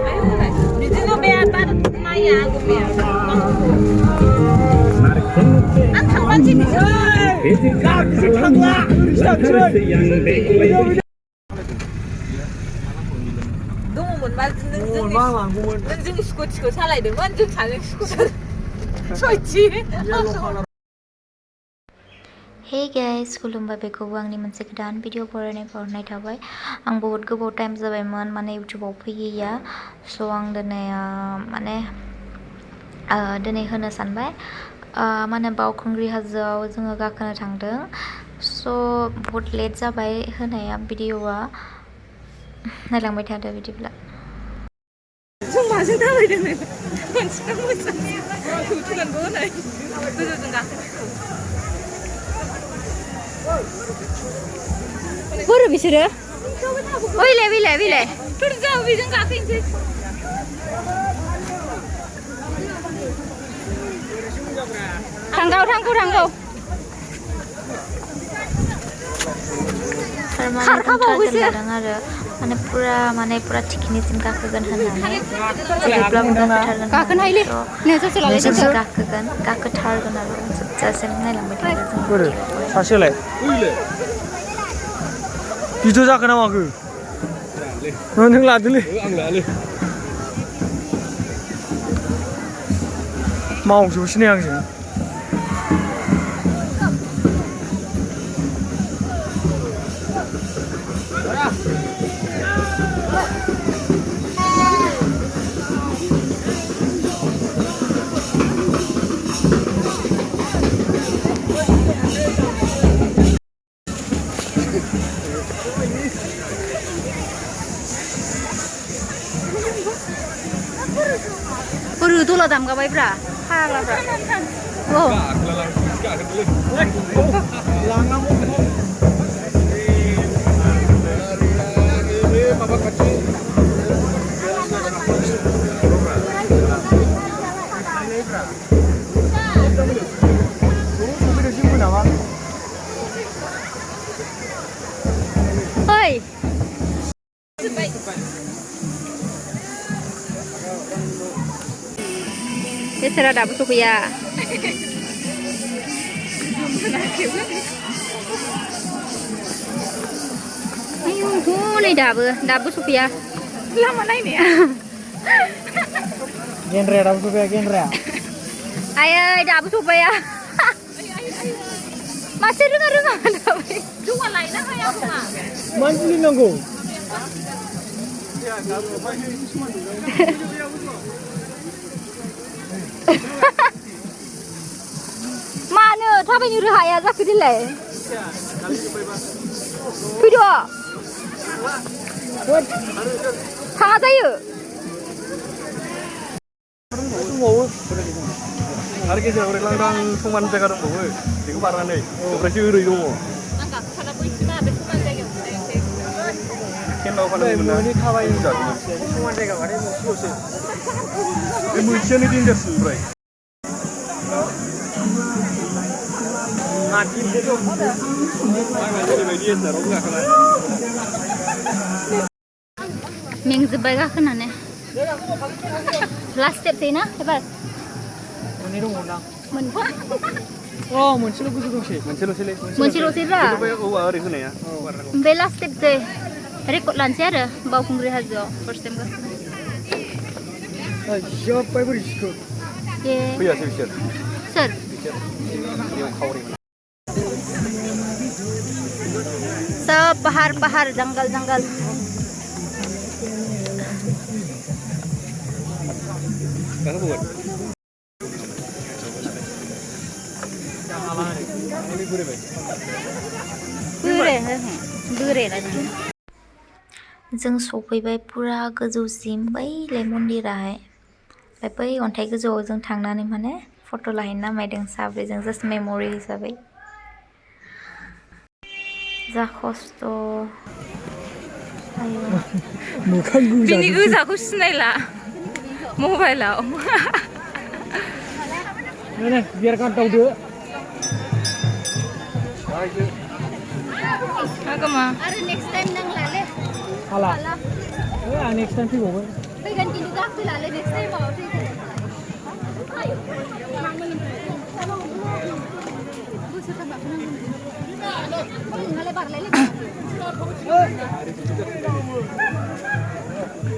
बिदिनो बे माइया गोमाया आं थांबानोसै दङमोनबा नों जोंनि स्कुटिखौ सालायदोंमोन जों सानैजों स्कुटि सयथि Hey guys, खुलुमबाय बेखौबो आंनि मोनसे गोदान भिडिअ फरायनायखौ हरनाय थाबाय आं बहुत गोबाव टाइम जाबायमोन माने इउटुबाव फैयैया स' आं दिनै दिनै होनो सानबाय माने बावखुंग्रि हाजोआव जोङो गाखोनो थांदों स' बहुत लेट जाबाय होनाया भिडिअआ नायलांबाय थादो बिदिब्ला जों माजों थाबायदों मोनसेखौ मोजां थुगोनबो होनाय गोजौजों गाखोनायखौ बोरो बिसोरो ओइलाय थुरजाव बेजों गाखोनोसै थांगौ खारखाबावगोसो लादों आरो माने पुरा थिखिनिसिम गाखोगोन होननानै जेब्लाबो गाखोथारगोन होननानै गाखोथारगोन आरो जोबजासिम नायलांबाय थादो जों सासेलाय भिडिअ जाखो ना माखो नों लादोलै आं लायालै मावजोबोसै आंजों दला दामगाबायब्रा फाग्लाब्रा ओइ बेसरा दाबो सफैया हनै दाबो सफैया लामा नायनाया गेन्द्राया दाबो सफैया गेन्द्राया आयै दाबो सफैया मासे रोङा दाबाय जौआ लायना हाया खोमा मानो बुलिनांगौ मानो थाबायनो रोहाया जाखो देलाय फैद' थाङा जायो आरो गेजेराव लांदां समान जायगा दंबावो बेखौ बारनानै ओमफ्रायसो ओरै दङ आं गाखोखाना बैसिमा बे समान जायगायाव केन्दाव फानोमोन थाबायनो समान जायगा माने मोनसेल'सो बे मोनसेयानो डेन्जारसिन ओमफ्राय मेंजोब्बाय गाखोनानै लास्ट स्टेप ना एबार मोननै दंमोनदां मोनथाम मोनसेल' गोजौ दंसै मोनसेल'सैब्रा औवा ओरै होनाया बे लास्ट स्टेप जै रेकर्ड लानोसै आरो बावखुंग्रि हाजोआव फार्स्ट टाइम जोब्बाय बोरै सिखो फैयासै बिसोर सोर सब पहाड़ जंगल जों सफैबाय पुरा गोजौसिम बैलाय मन्दिराहाय बै अन्थाइ गोजौआव जों थांनानै माने फट' लाहैनो नामायदों साब्रैजों जास्ट मेम'रि हिसाबै जा खस्थ' बिनि गोजाखौ सिनायला मबाइलाव बियार गारदावदो आरो नेक्स्ट टाइम नांलाले हाला आं नेक्स्ट टाइम फैबावगोन फैगोन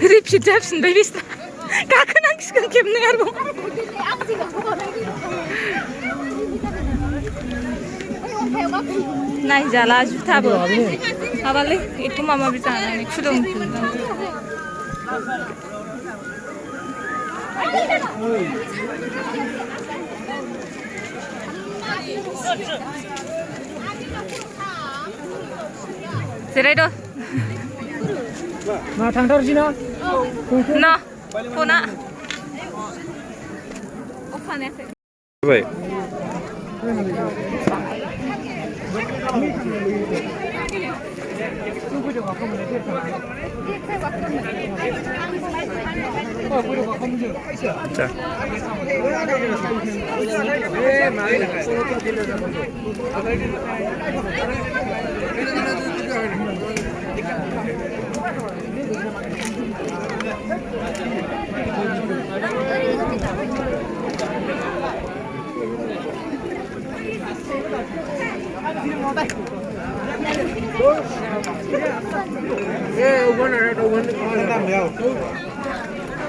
Repeat जाफिनबाय बिसना गाखोनांसिगोन खेबनै आरोबाव नायजाला जुथाबो माबालै एथ' माबा माबि जानानै खुलुमफिनदों जिरायद' मा थांथारसैना न फना अखानायाखै जाबाय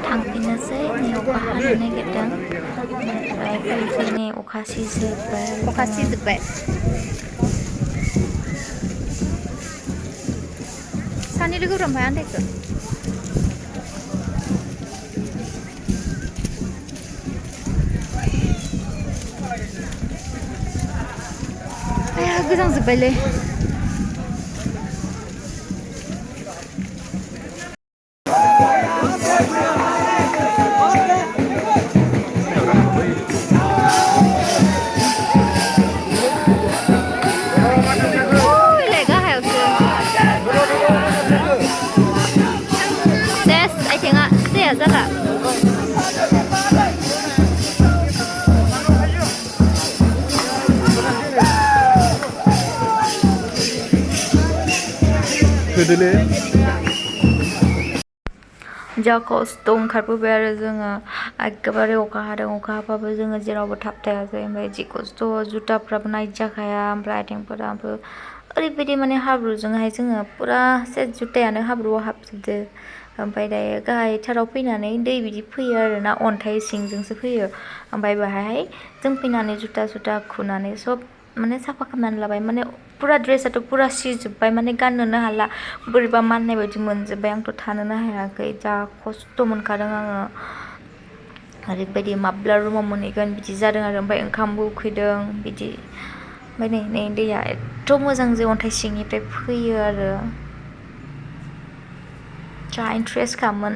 थांफिननोसै नै अखा हानो नागिरदों ओमफ्राय फैयै नै अखा सिजोब्बाय सानै लोगोफोरा ओमफ्राय आन्दायखो गोजांजोब्बायलै जाला होदोले जा खस्थ' ओंखारबोबाय आरो जोङो एखेबारे अखा हादों अखा हाबाबो जोङो जेरावबो थाबथायाखै ओमफ्राय जि खस्थ' जुथाफ्राबो नायजाखाया ओमफ्राय आथिंफोराबो ओरैबायदि माने हाब्रुजोंहाय जोङो फुरा सेट जुथायानो हाब्रुआव हाबजोबदो ओमफ्राय दायो गाहायथाराव फैनानै दै बिदि फैयो आरो ना अन्थाइ सिंजोंसो फैयो ओमफ्राय बाहाय जों फैनानै जुथा खुनानै सब माने साफा खालामनानै लाबाय माने फुरा ड्रेसाथ' फुरा सिजोब्बाय माने गाननोनो हाला बोरैबा माननाय बायदि मोनजोब्बाय आंथ' थानोनो हायाखै जा खस्थ' मोनखादों आङो ओरैबायदि माब्ला रुमाव मोनहैगोन बिदि जादों आरो ओमफ्राय ओंखामबो उखैदों बिदि ओमफ्राय नै दैया एथ' मोजां जे अन्थाइ सिंनिफ्राय फैयो आरो जा इन्ट्रेस्ट खामोन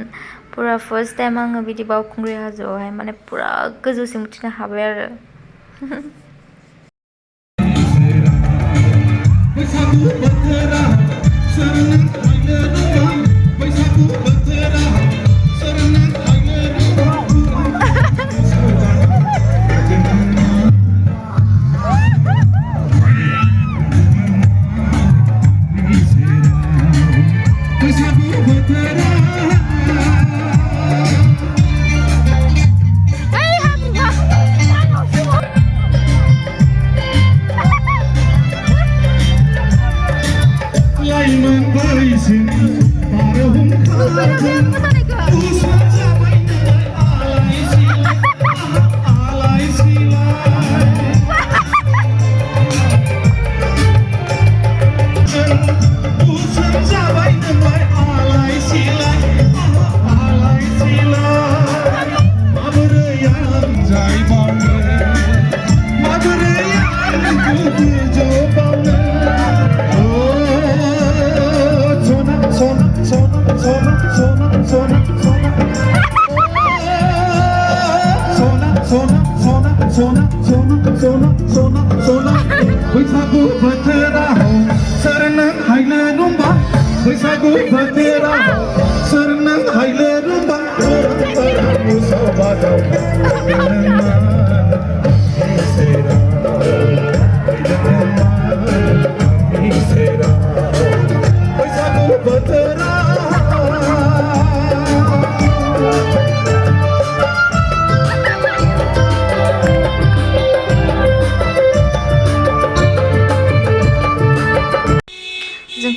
पुरा फार्स्ट टाइम आङो बिदि बावखुंग्रि हाजोआवहाय माने पुरा गोजौसिम उथिनो हाबाय आरो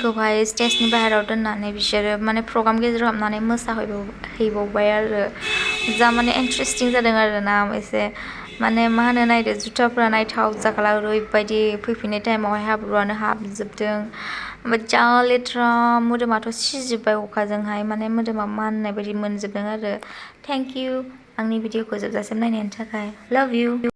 जोंखौहाय स्टेजनि बाहेरायाव दोननानै बिसोरो माने प्रग्राम गेजेराव हाबनानै मोसाहैबावबाय आरो जा माने इन्टारेस्टिं जादों आरोना एसे माने मा होनो नायदो जुथाफ्रा नायथाव जाखाला ओरैबायदि फैफिननाय टाइमावहाय हाब्रुआनो हाबजोबदों ओमफ्राय जा लेथ्रा मोदोमाथ' सिजोब्बाय अखाजोंहाय माने मोदोमा माननाय बायदि मोनजोबदों आरो थेंक इउ आंनि भिडिअखौ जोबजासिम नायनायनि थाखाय लाभ इउ